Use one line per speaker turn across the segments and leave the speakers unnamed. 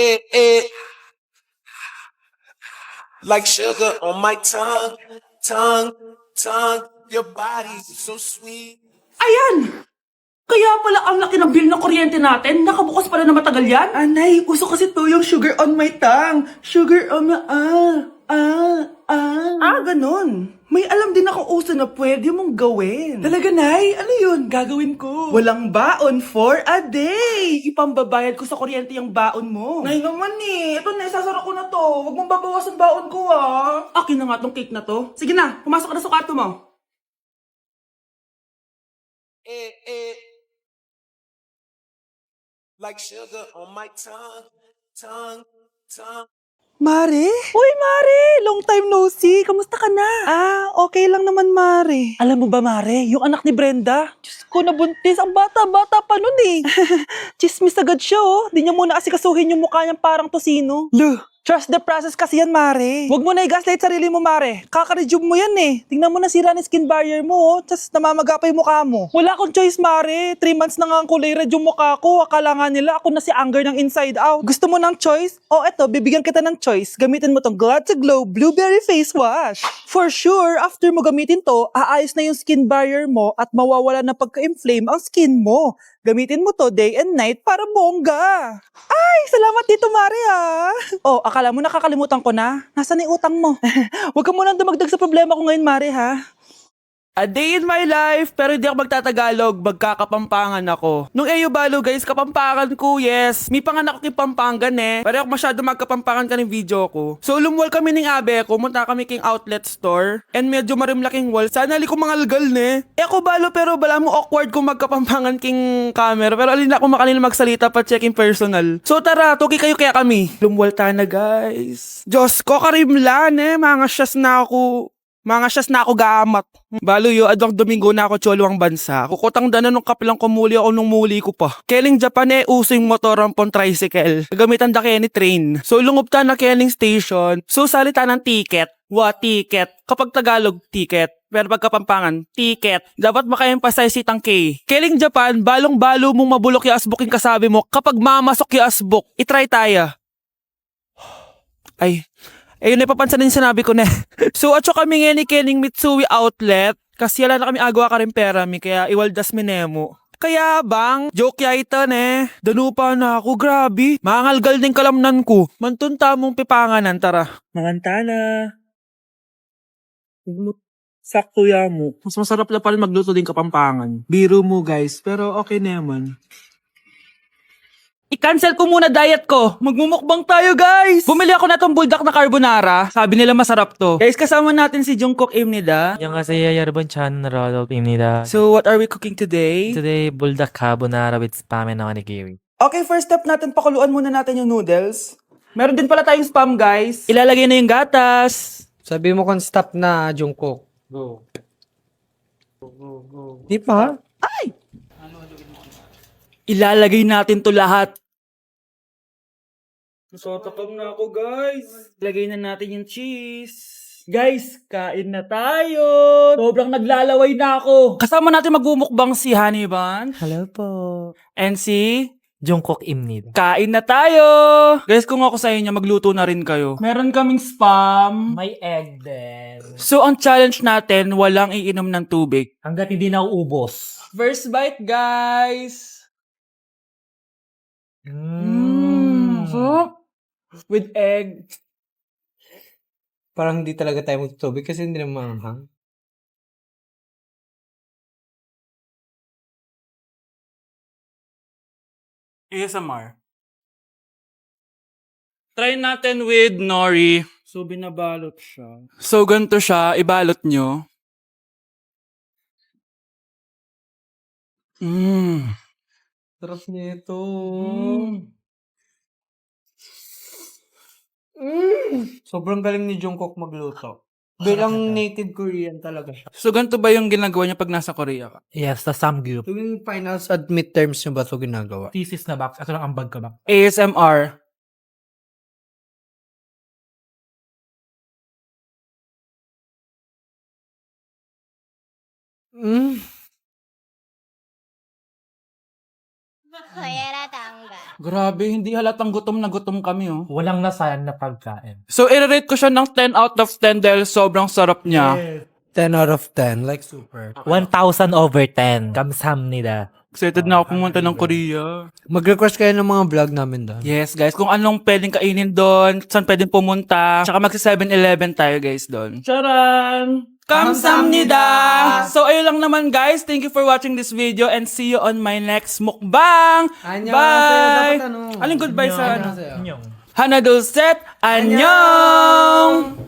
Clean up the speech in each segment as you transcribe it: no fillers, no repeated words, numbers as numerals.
it like sugar on my tongue. Your body is so sweet.
Ayan! Kaya pala ang laki ng bill ng kuryente natin. Nakabukas pala na matagal yan.
Anay, uso kasi to yung sugar on my tongue. Sugar on my... ganun. May alam din ako uso na pwede mong gawin. Talaga, Nay? Ano yun? Gagawin ko. Walang baon for a day.
Ipambabayad ko sa kuryente yung baon mo.
Nay naman eh. Ito na, isasara ko na to. Huwag mong babawasan baon ko ah.
Akin na nga tong cake na to. Sige na, pumasok ka na sa kwarto mo.
It like sugar on my tongue.
Mare? Uy, Mare! Long time no see. Kamusta ka na? Okay lang naman, Mare. Alam mo ba, Mare? Yung anak ni Brenda? Diyos ko, nabuntis. Ang bata-bata pa nun eh. Chismis agad siya oh. Di niya muna kasi kasuhin yung mukha niyang parang tosino. Luh! Trust the process kasi yan, Mare. Huwag mo na i-gaslight sarili mo, Mare. Kaka-rejuve mo yan eh. Tingnan mo na sira ni skin barrier mo, oh. Tapos namamaga pa yung mukha mo. Wala akong choice, Mare. 3 months na nga ang kulay red yung mukha ko. Akala nga nila ako na si Anger ng inside out. Gusto mo ng choice? Eto, bibigyan kita ng choice. Gamitin mo tong Glad to Glow Blueberry Face Wash. For sure, after mo gamitin to, aayos na yung skin barrier mo at mawawala na pagka-inflame ang skin mo. Gamitin mo to day and night para bongga. Ay, salamat dito, Mare, ah. Akala mo nakakalimutan ko na? Nasaan yung utang mo? Huwag ka munang dumagdag sa problema ko ngayon, Mare, ha? A day in my life, pero hindi ako magtatagalog, magkakapampangan ako. Nung AU Balo guys, kapampangan ko, yes. May panganak ko kay Pampangan eh. Pero ako masyado magkapampangan ka ng video ko. So lumwal kami ng abe ko, munta kami king outlet store. And medyo marimlaking wall. Sana li ko mangalgal ne. Ako Balo pero bala mo awkward kung magkapampangan king camera. Pero alin ako makanila magsalita pa checking personal. So tara, tuki kayo kaya kami. Lumwal ta na guys. Diyos ko, karimlan eh. Mga siyas na ako gamat. Balo yo, adwang Domingo na ako cholo ang bansa. Kukutang dana nung kapilang kumuli ako nung muli ko pa. Keling Japan eh, uso yung motoran pong tricycle. Gamitan da kaya ni train. So lungob ta na keling station. So salita ng ticket. Ticket. Kapag Tagalog, ticket. Pero pag Kapampangan, ticket. Dapat maka-emphasize itang K. Keling Japan, balong-balo mong mabulok yung asbok yung kasabi mo. Kapag mamasok yung asbok, itry tayo. Ay, ayun na papansin din sinabi ko na. So atso kami nga ni Kening Mitsui outlet. Kasi wala na kami agawa ka rin pera mi. Kaya iwaldas mi nemo. Kaya bang, joke ya ito ne. Danupa na ako, grabe. Mangalgal din kalamnan ko. Mantunta mong pipanganan, tara. Manganta na. Sakto ya mo. Mas masarap na pala magluto din Kapampangan. Biro mo guys, pero okay naman. I-cancel ko muna diet ko. Magmumukbang tayo, guys. Bumili ako na tong buldak na carbonara. Sabi nila masarap to. Guys, kasama natin si Jungkook Imnida.
안녕하세요 여러분, 저는 러럽입니다.
So, what are we cooking today?
Today, buldak carbonara with spam and onigiri.
Okay, first step natin, pakuluan muna natin yung noodles. Meron din pala tayong spam, guys. Ilalagay na yung gatas.
Sabi mo kung stop na, Jungkook.
Go.
Di pa?
Ilalagay natin to lahat. Nasotakam na ako, guys. Ilagay na natin yung cheese. Guys, kain na tayo. Sobrang naglalaway na ako. Kasama natin magmumukbang si Honey Bun.
Hello po.
And si...
Jungkook입니다.
Kain na tayo! Guys, kung ako sa inyo, magluto na rin kayo. Meron kaming spam.
May egg din.
So, ang challenge natin, walang iinom ng tubig.
Hanggat hindi na uubos.
First bite, guys! So, with egg.
Parang hindi talaga tayo magtutubig kasi hindi naman maanghang.
ASMR. Try natin with nori. So, binabalot siya. So, ganito siya. Ibalot nyo.
Sarap niya ito. Sobrang galing ni Jungkook magluto. Bilang native Korean talaga siya.
So, ganito ba yung ginagawa niya pag nasa Korea ka?
Yes, the samgyup.
So, yung finals at midterms niyo ba ito ginagawa?
Thesis na box. Ito lang ang bag ka ba?
ASMR. Grabe, hindi halatang gutom na gutom kami, oh.
Walang nasayang na pagkain.
So, i-rate ko siya ng 10 out of 10 dahil sobrang sarap niya.
10 out of 10, like super.
1,000 over 10. 감사합니다.
Excited na ako pumunta ng Korea.
Mag-request kayo ng mga vlog namin doon.
Yes, guys. Kung anong pwedeng kainin doon, saan pwedeng pumunta. Tsaka magsi 7-Eleven tayo, guys, doon. Charan! Kamsamnida! So, ayun lang naman, guys. Thank you for watching this video and see you on my next mukbang! Bye! Aling goodbye sa ano?
Anyong.
Hana Dulcet! Annyeong!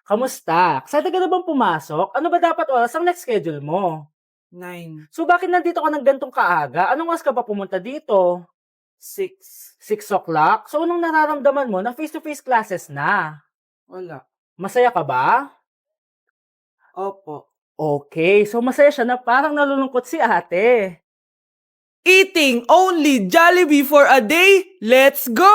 Kamusta? Excited ka na bang pumasok? Ano ba dapat oras ang next schedule mo?
9.
So bakit nandito ka ng gantong kaaga? Anong oras ka pa pumunta dito?
6.
6 o'clock? So anong nararamdaman mo na face-to-face classes na?
Wala.
Masaya ka ba?
Opo.
Okay, so masaya siya na parang nalulungkot si ate.
Eating only Jollibee for a day? Let's go!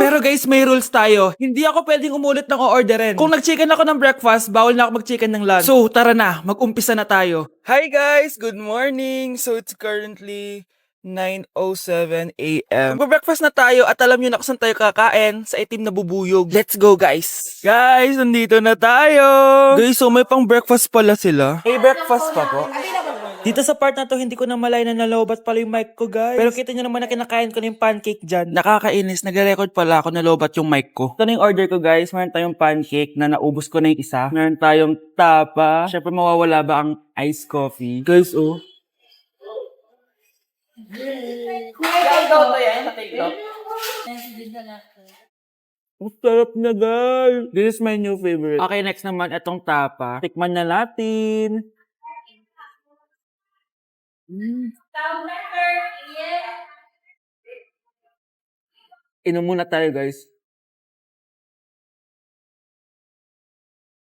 Pero guys, may rules tayo. Hindi ako pwedeng umulit ng o-orderin. Kung nag-chicken ako ng breakfast, bawal na ako mag-chicken ng lunch. So, tara na. Mag-umpisa na tayo. Hi guys! Good morning! So, it's currently 9:07 a.m. Mag-breakfast na tayo at alam nyo na kung saan tayo kakain sa itim na bubuyog. Let's go guys! Guys, nandito na tayo! Guys, so may pang breakfast pala sila. May breakfast pa po? Dito sa part na to, hindi ko na malay na nalobat pala yung mic ko, guys. Pero kita nyo naman na kinakain ko na yung pancake dyan. Nakakainis, nagre-record pala ako nalobat yung mic ko. Ito na yung order ko, guys. Meron tayong pancake na naubos ko na yung isa. Meron tayong tapa. Siyempre, mawawala ba ang iced coffee? Guys, oh. Ang sarap na, guys. This is my new favorite. Okay, next naman, itong tapa. Tikman na natin. Inom muna tayo, guys.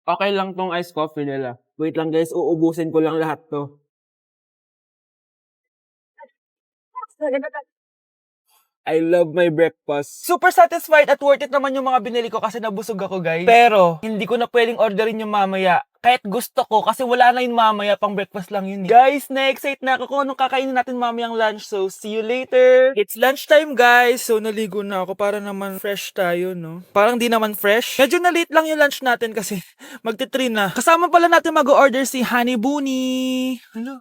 Okay lang tong iced coffee nila. Wait lang, guys. Uubusin ko lang lahat to. I love my breakfast. Super satisfied at worth it naman yung mga binili ko kasi nabusog ako, guys. Pero, hindi ko na pwedeng orderin yung mamaya. Kahit gusto ko kasi wala na yung mamaya, pang breakfast lang yun. Guys, na-excite na ako kung anong kakainin natin mamayang lunch. So, see you later. It's lunchtime, guys. So, naligo na ako para naman fresh tayo, no? Parang di naman fresh. Medyo na-late lang yung lunch natin kasi magti-3 na. Kasama pala natin mag-order si Honey Bunny. Hello?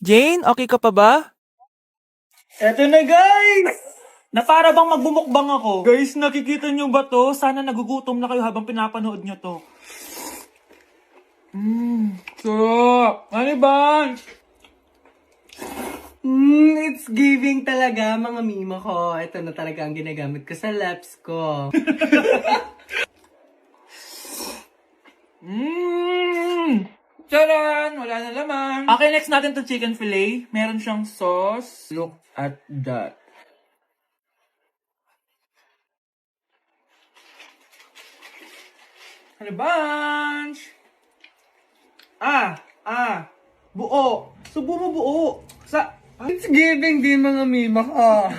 Jane, okay ka pa ba? Eto na, guys! Na para bang magbumukbang ako. Guys, nakikita nyo ba to? Sana nagugutom na kayo habang pinapanood nyo to. Sarap! Ano ba?
It's giving talaga, mga mima ko. Ito na talaga ang ginagamit ko sa laps ko.
Charan! Wala na laman. Okay, next natin to chicken fillet. Meron siyang sauce. Look at that. Ano bunch? Buo. Subo mo buo.
It's giving din, mga mima ko.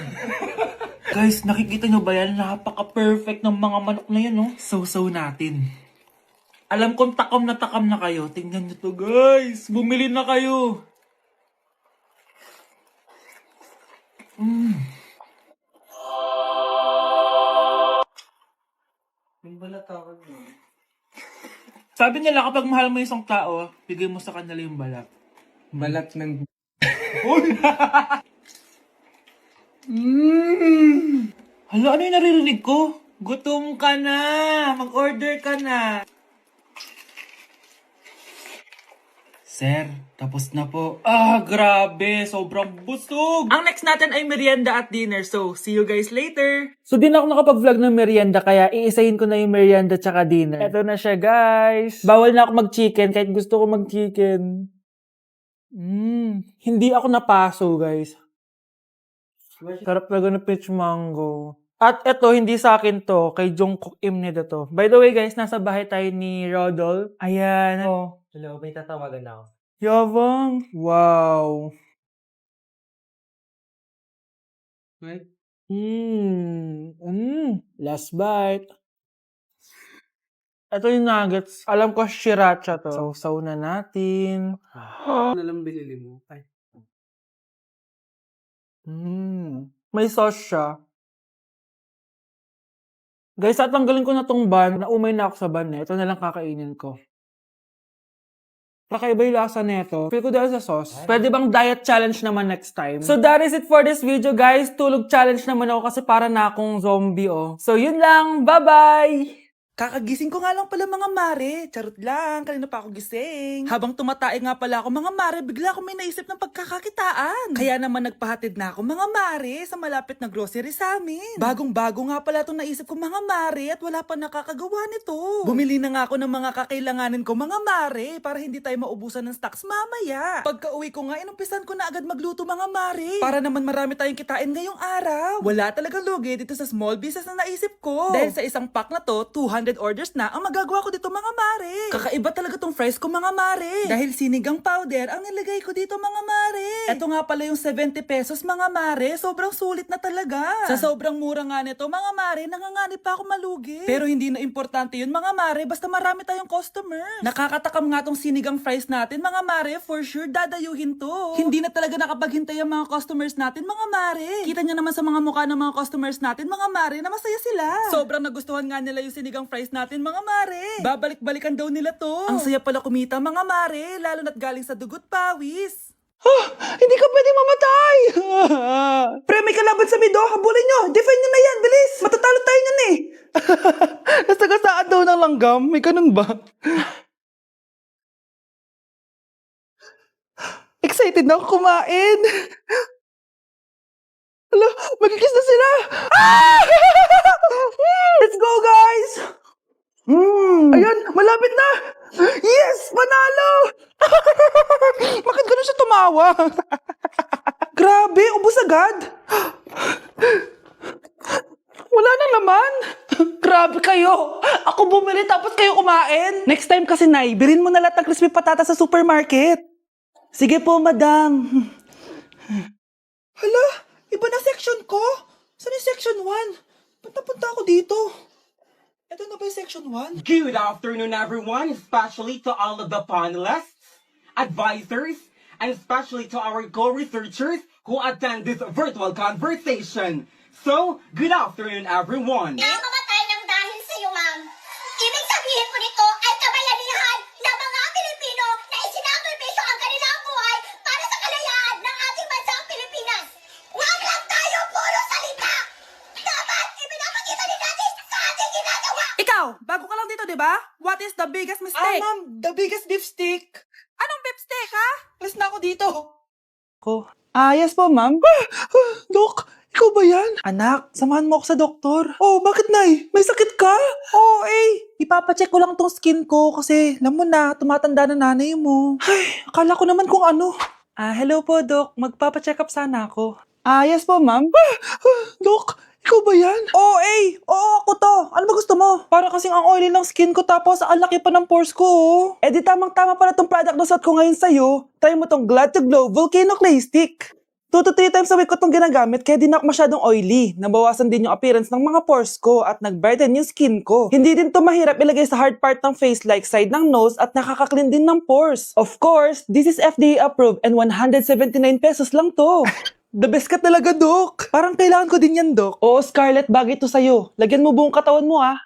Guys, nakikita nyo ba yan? Napaka-perfect ng mga manok na yan, no? So natin. Alam kong takam na kayo. Tingnan nyo to, guys. Bumili na kayo.
May balat ako doon.
Sabi nila kapag mahal mo isang tao, bigay mo sa kanila yung balat.
Balat ng...
Hala, ano yung naririnig ko? Gutom ka na! Mag-order ka na! Sir, tapos na po. Grabe! Sobrang busog! Ang next natin ay merienda at dinner. So, see you guys later! So, di na ako nakapag-vlog ng merienda, kaya iisahin ko na yung merienda tsaka dinner. Eto na siya, guys! Bawal na ako mag-chicken kahit gusto ko mag-chicken. Hindi ako napaso, guys. Sarap talaga ng peach mango. At eto, hindi sa akin to. Kay Jungkook Imnida to. By the way, guys, nasa bahay tayo ni Rodol. Ayan. Oh.
Hello, may tatawagan ako.
Yabang. Wow.
Wait.
Last bite. Ito yung nuggets. Alam ko, sriracha to. Sausaw na natin.
Ano lang binili mo? Ay.
May sauce siya. Guys, tatanggalin ko na tong ban. Naumay na ako sa ban eh. Ito na lang kakainin ko. Kakaiba yung lasa nito. Feel ko dahil sa sauce. Pwede bang diet challenge naman next time? So that is it for this video, guys. Tulog challenge naman ako kasi para na akong zombie, oh. So yun lang. Bye-bye! Kakagising ko nga lang pala mga mare. Charot lang, kanina pa ako gising. Habang tumatae nga pala ako mga mare, bigla ako may naisip ng pagkakakitaan. Kaya naman nagpahatid na ako mga mare sa malapit na grocery sa amin. Bagong-bago nga pala itong naisip ko mga mare at wala pa nakakagawa nito. Bumili na nga ako ng mga kakailanganin ko mga mare para hindi tayo maubusan ng stocks mamaya. Pagka uwi ko nga, inumpisan ko na agad magluto mga mare. Para naman marami tayong kitain ngayong araw. Wala talagang lugi dito sa small business na naisip ko. Dahil sa isang pack na to, 200 orders na ang magagawa ko dito mga mare. Kakaiba talaga tong fries ko mga mare. Dahil sinigang powder ang nilagay ko dito mga mare. Ito nga pala yung 70 pesos mga mare. Sobrang sulit na talaga. Sa sobrang mura nga nito mga mare, nanganganib pa ako malugi. Pero hindi na importante yun mga mare, basta marami tayong customers. Nakakatakam nga tong sinigang fries natin mga mare, for sure dadayuhin to. Hindi na talaga nakapaghintay ang mga customers natin mga mare. Kita niyo naman sa mga mukha ng mga customers natin mga mare na masaya sila. Sobrang nagustuhan nga nila yung sinigang fries natin mga mare. Babalik-balikan daw nila to. Ang saya pala kumita mga mare, lalo na't galing sa dugot pawis. Hindi ka pwedeng mamatay! Pre, may kalaban sa mido. Habulin nyo. Defend nyo na yan. Bilis. Matatalo tayo nyan eh. Nasagasaan daw ng langgam. May ganun ba? Excited na ako kumain. Hala, magkikis na sila. Ah! Let's go, guys! Ayan, malapit na! Yes! Panalo! Bakit ganun siya tumawa? Grabe, ubos agad! Wala na naman! Grabe kayo! Ako bumili tapos kayo kumain! Next time kasi, Nay, bilhin mo na lahat ng crispy patata sa supermarket. Sige po, madam. Hala, iba na section ko? Saan yung section 1? Ba't napunta ako dito? Ito na ba yung section 1?
Good afternoon, everyone, especially to all of the panelists, advisors, and especially to our co-researchers who attend this virtual conversation. So, good afternoon, everyone.
Namamatay ng dahil sa iyo, ma'am. Ibig sabihin po nito ay kabayanihan ng mga Pilipino na isinakripisyo ang kanilang buhay para sa kalayaan ng ating bansang Pilipinas. Huwag lang tayo puro salita! Dapat ipinapakita din natin sa ating ginagawa!
Ikaw, bago ka lang dito, di ba? What is the biggest mistake?
Ma'am, the biggest beef stick.
Anong beef steak, ha?
Alis na ako dito. Yes po, ma'am. Dok, ikaw ba yan? Anak, samahan mo ako sa doktor. Oh, bakit, Nay? May sakit ka? Oo, ipapacheck ko lang tong skin ko kasi, alam mo na, tumatanda na nanay mo. Ay, akala ko naman kung ano. Hello po, Dok. Magpapacheck up sana ako. Yes po, ma'am. Dok, ikaw ba yan? Oo, ako to. Ano ba gusto mo? Para kasing ang oily ng skin ko tapos ang laki pa ng pores ko, oh. Di tamang-tama pala tong product na suot ko ngayon sa'yo. Try mo tong Glad to Glow Volcano Clay Stick. 2 to 3 times a week ko itong ginagamit kaya di na ako masyadong oily. Nabawasan din yung appearance ng mga pores ko at nag-brighten yung skin ko. Hindi din to mahirap ilagay sa hard part ng face like side ng nose at nakaka-clean din ng pores. Of course, this is FDA approved and 179 pesos lang to. The best ka talaga, Dok. Parang kailangan ko din yan, Dok. Oo, Scarlett, bagay to sa'yo. Lagyan mo buong katawan mo, ah.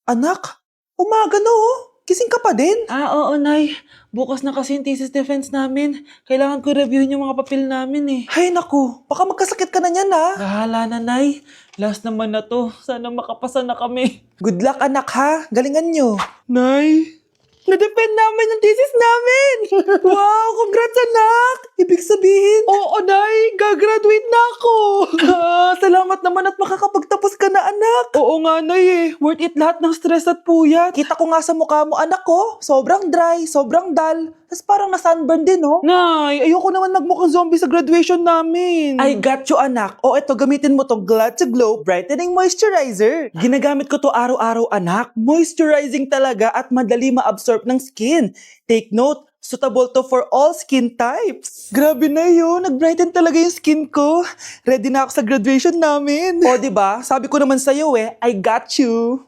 Anak, umaga na, oh. Gising ka pa din? Oo, Nay. Bukas na kasi yung thesis defense namin. Kailangan ko reviewin yung mga papel namin, eh. Ay, naku. Baka magkasakit ka na niyan, ah. Bahala na, Nay. Last naman na to. Sana makapasa na kami. Good luck, anak, ha. Galingan nyo. Nay, na-defend namin ang thesis namin! Wow, congrats anak! Ibig sabihin, oo Nay, gagraduate na ako! Salamat naman at makakapagtapos ka na anak! Oo nga Nay eh, worth it lahat ng stress at puyat. Kita ko nga sa mukha mo anak ko, sobrang dry, sobrang dull, tapos parang na-sunburn din oh. Nay, ayoko naman magmukhang zombie sa graduation namin. I got you anak. O eto, gamitin mo tong Glad to Glow Brightening Moisturizer. Ginagamit ko to araw-araw anak. Moisturizing talaga at madali ma-absorb ng skin. Take note, suitable to for all skin types. Grabe na yun, nag-brighten talaga yung skin ko. Ready na ako sa graduation namin. O diba, sabi ko naman sa'yo I got you.